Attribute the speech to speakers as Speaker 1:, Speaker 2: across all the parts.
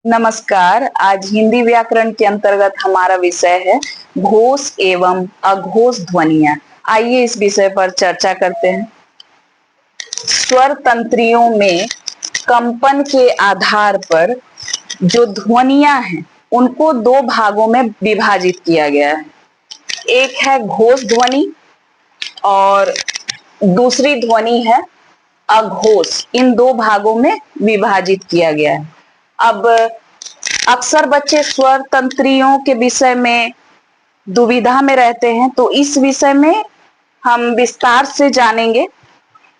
Speaker 1: नमस्कार। आज हिंदी व्याकरण के अंतर्गत हमारा विषय है घोष एवं अघोष ध्वनियां। आइए इस विषय पर चर्चा करते हैं। स्वर तंत्रियों में कंपन के आधार पर जो ध्वनियां हैं उनको दो भागों में विभाजित किया गया है। एक है घोष ध्वनि और दूसरी ध्वनि है अघोष। इन दो भागों में विभाजित किया गया है। अब अक्सर बच्चे स्वर तंत्रियों के विषय में दुविधा में रहते हैं, तो इस विषय में हम विस्तार से जानेंगे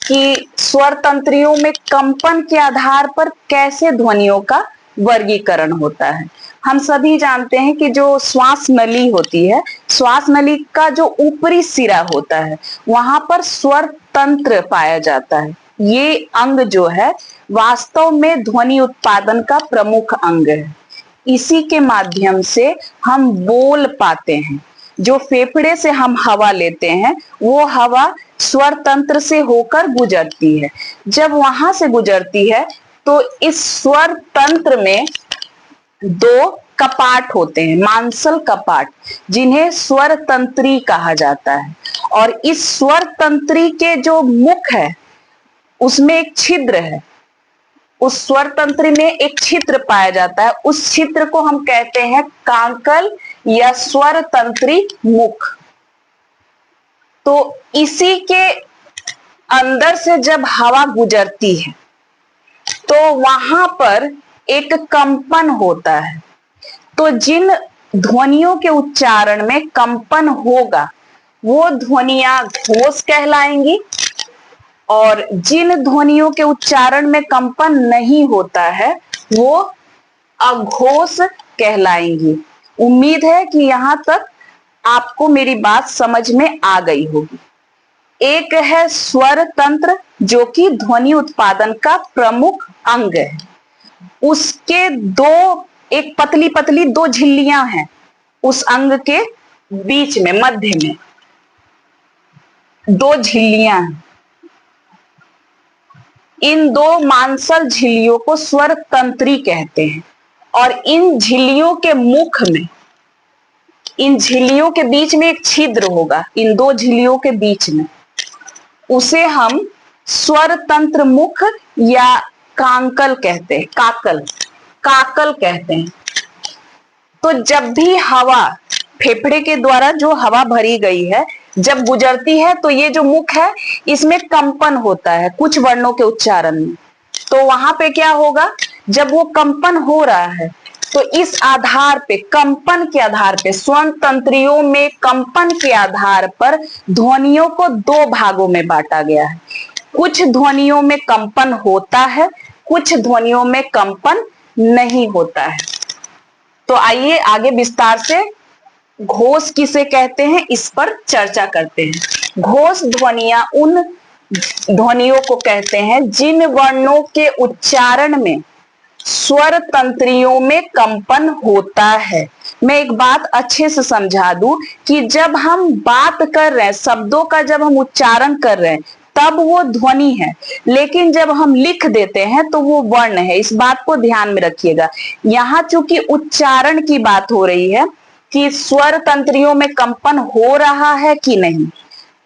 Speaker 1: कि स्वर तंत्रियों में कंपन के आधार पर कैसे ध्वनियों का वर्गीकरण होता है। हम सभी जानते हैं कि जो श्वास नली होती है, श्वास नली का जो ऊपरी सिरा होता है वहां पर स्वर तंत्र पाया जाता है। ये अंग जो है वास्तव में ध्वनि उत्पादन का प्रमुख अंग है। इसी के माध्यम से हम बोल पाते हैं। जो फेफड़े से हम हवा लेते हैं वो हवा स्वर तंत्र से होकर गुजरती है। जब वहां से गुजरती है तो इस स्वर तंत्र में दो कपाट होते हैं, मांसल कपाट, जिन्हें स्वर तंत्री कहा जाता है। और इस स्वर तंत्री के जो मुख है उसमें एक छिद्र है। उस स्वर तंत्र में एक छिद्र पाया जाता है। उस छिद्र को हम कहते हैं कांकल या स्वर तंत्री मुख। तो इसी के अंदर से जब हवा गुजरती है तो वहां पर एक कंपन होता है। तो जिन ध्वनियों के उच्चारण में कंपन होगा वो ध्वनियां घोष कहलाएंगी, और जिन ध्वनियों के उच्चारण में कंपन नहीं होता है वो अघोष कहलाएंगी। उम्मीद है कि यहां तक आपको मेरी बात समझ में आ गई होगी। एक है स्वर तंत्र जो कि ध्वनि उत्पादन का प्रमुख अंग है। उसके दो, एक पतली पतली दो झिल्लियां हैं उस अंग के बीच में, मध्य में दो झिल्लियां हैं। इन दो मांसल झिल्लियों को स्वर तंत्री कहते हैं। और इन झिल्लियों के मुख में, इन झिल्लियों के बीच में एक छिद्र होगा, इन दो झिल्लियों के बीच में, उसे हम स्वर तंत्र मुख या कांकल कहते हैं, काकल कहते हैं। तो जब भी हवा फेफड़े के द्वारा जो हवा भरी गई है जब गुजरती है तो ये जो मुख है इसमें कंपन होता है कुछ वर्णों के उच्चारण में। तो वहां पे क्या होगा, जब वो कंपन हो रहा है तो इस आधार पे, कंपन के आधार पे, स्वर तंत्रियों में कंपन के आधार पर ध्वनियों को दो भागों में बांटा गया है। कुछ ध्वनियों में कंपन होता है, कुछ ध्वनियों में कंपन नहीं होता है। तो आइए आगे विस्तार से घोष किसे कहते हैं इस पर चर्चा करते हैं। घोष ध्वनियां उन ध्वनियों को कहते हैं जिन वर्णों के उच्चारण में स्वर तंत्रियों में कंपन होता है। मैं एक बात अच्छे से समझा दूं कि जब हम बात कर रहे हैं, शब्दों का जब हम उच्चारण कर रहे हैं तब वो ध्वनि है, लेकिन जब हम लिख देते हैं तो वो वर्ण है। इस बात को ध्यान में रखिएगा। यहाँ चूंकि उच्चारण की बात हो रही है कि स्वर तंत्रियों में कंपन हो रहा है कि नहीं,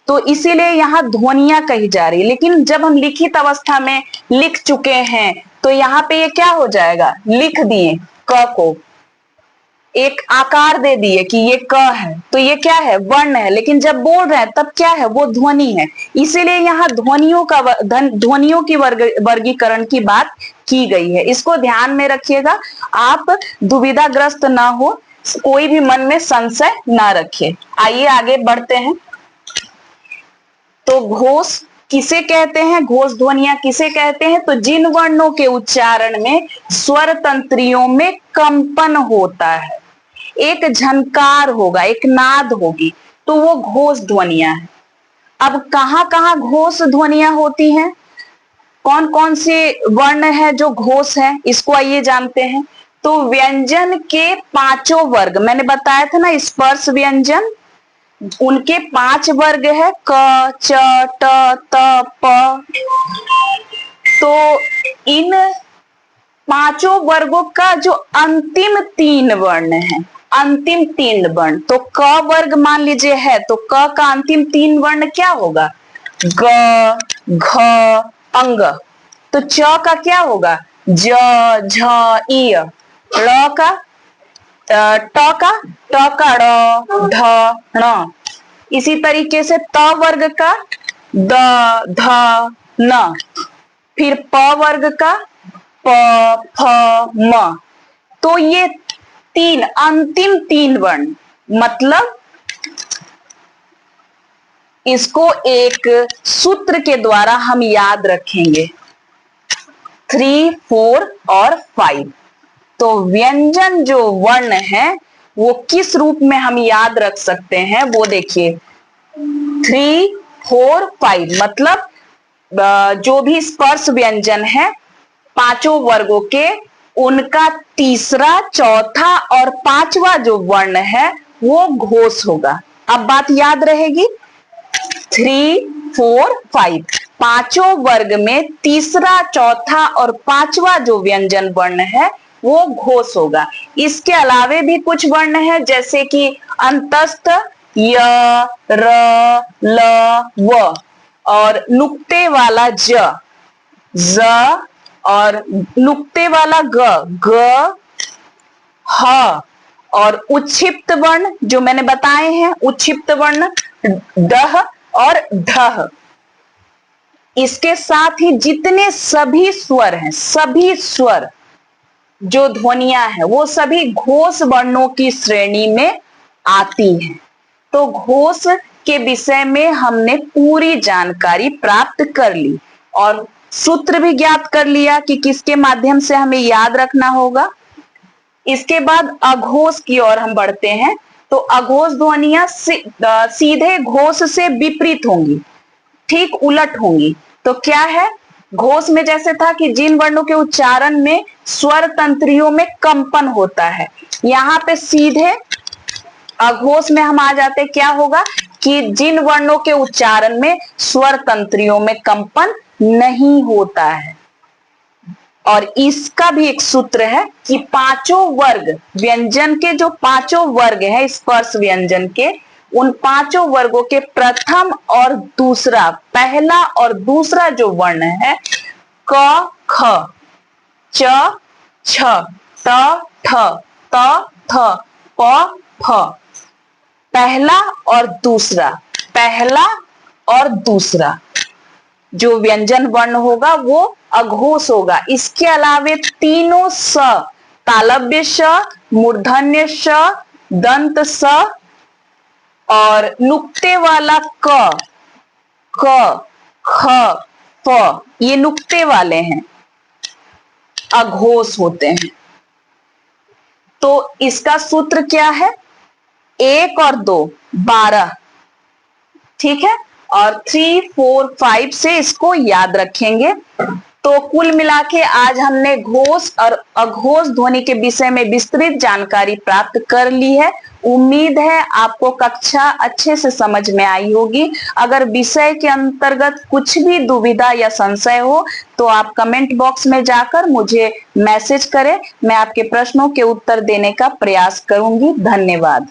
Speaker 1: तो इसीलिए यहाँ ध्वनियां कही जा रही है। लेकिन जब हम लिखित अवस्था में लिख चुके हैं तो यहाँ पे ये क्या हो जाएगा, लिख दिए क को, एक आकार दे दिए कि ये क है, तो ये क्या है, वर्ण है। लेकिन जब बोल रहे हैं तब क्या है, वो ध्वनि है। इसीलिए यहाँ ध्वनियों की वर्गीकरण की बात की गई है। इसको ध्यान में रखिएगा, आप दुविधाग्रस्त ना हो, कोई भी मन में संशय ना रखे। आइए आगे बढ़ते हैं। तो घोष किसे कहते हैं, घोष ध्वनियां किसे कहते हैं, तो जिन वर्णों के उच्चारण में स्वर तंत्रियों में कंपन होता है, एक झनकार होगा, एक नाद होगी, तो वो घोष ध्वनियां हैं। अब कहां कहां घोष ध्वनियां होती हैं, कौन कौन से वर्ण है जो घोष है, इसको आइए जानते हैं। तो व्यंजन के पांचों वर्ग, मैंने बताया था ना, स्पर्श व्यंजन, उनके 5 वर्ग है, क, च, ट, त, प। तो इन पांचों वर्गों का जो अंतिम तीन वर्ण है, अंतिम तीन वर्ण, तो क वर्ग मान लीजिए है, तो क का अंतिम तीन वर्ण क्या होगा? ग, घ, अंग। तो च का क्या होगा? ज, झ, इय। ड़ का ट का ड़, ढ, ण। इसी तरीके से त वर्ग का द, ध, न। फिर प वर्ग का प, फ, म। तो ये तीन अंतिम तीन वर्ण, मतलब इसको एक सूत्र के द्वारा हम याद रखेंगे, 3, 4 और 5। तो व्यंजन जो वर्ण है वो किस रूप में हम याद रख सकते हैं, वो देखिए 3, 4, 5, मतलब जो भी स्पर्श व्यंजन है पांचों वर्गों के, उनका तीसरा, चौथा और पांचवा जो वर्ण है वो घोष होगा। अब बात याद रहेगी, 3, 4, 5 पांचों वर्ग में तीसरा, चौथा और पांचवा जो व्यंजन वर्ण है वो घोष होगा। इसके अलावे भी कुछ वर्ण है, जैसे कि अंतस्थ य, र, ल, व, और नुक्ते वाला ज, ज, और नुक्ते वाला ग, ग, ह, और उच्छिप्त वर्ण जो मैंने बताए हैं, उच्छिप्त वर्ण डह और ढह। इसके साथ ही जितने सभी स्वर हैं, सभी स्वर जो ध्वनियां हैं वो सभी घोष वर्णों की श्रेणी में आती हैं। तो घोष के विषय में हमने पूरी जानकारी प्राप्त कर ली और सूत्र भी ज्ञात कर लिया कि किसके माध्यम से हमें याद रखना होगा। इसके बाद अघोष की ओर हम बढ़ते हैं। तो अघोष ध्वनियां सीधे घोष से विपरीत होंगी, ठीक उलट होंगी। तो क्या है, घोष में जैसे था कि जिन वर्णों के उच्चारण में स्वर तंत्रियों में कंपन होता है, यहाँ पे सीधे अघोष में हम आ जाते, क्या होगा कि जिन वर्णों के उच्चारण में स्वर तंत्रियों में कंपन नहीं होता है। और इसका भी एक सूत्र है कि पांचों वर्ग व्यंजन के, जो पांचों वर्ग है स्पर्श व्यंजन के, उन पांचों वर्गों के प्रथम और दूसरा, पहला और दूसरा जो वर्ण है, क, ख, च, छ, ट, ठ, त, थ, प, फ, पहला और दूसरा, पहला और दूसरा जो व्यंजन वर्ण होगा वो अघोष होगा। इसके अलावे तीनों स, तालव्य स, मूर्धन्य स, दंत स और नुक्ते वाला क, ख, फ, ये नुक्ते वाले हैं, अघोष होते हैं। तो इसका सूत्र क्या है, 1 और 2, 12, ठीक है, और 3, 4, 5 से इसको याद रखेंगे। तो कुल मिला के आज हमने घोष और अघोष ध्वनि के विषय में विस्तृत जानकारी प्राप्त कर ली है। उम्मीद है आपको कक्षा अच्छे से समझ में आई होगी। अगर विषय के अंतर्गत कुछ भी दुविधा या संशय हो तो आप कमेंट बॉक्स में जाकर मुझे मैसेज करें, मैं आपके प्रश्नों के उत्तर देने का प्रयास करूंगी। धन्यवाद।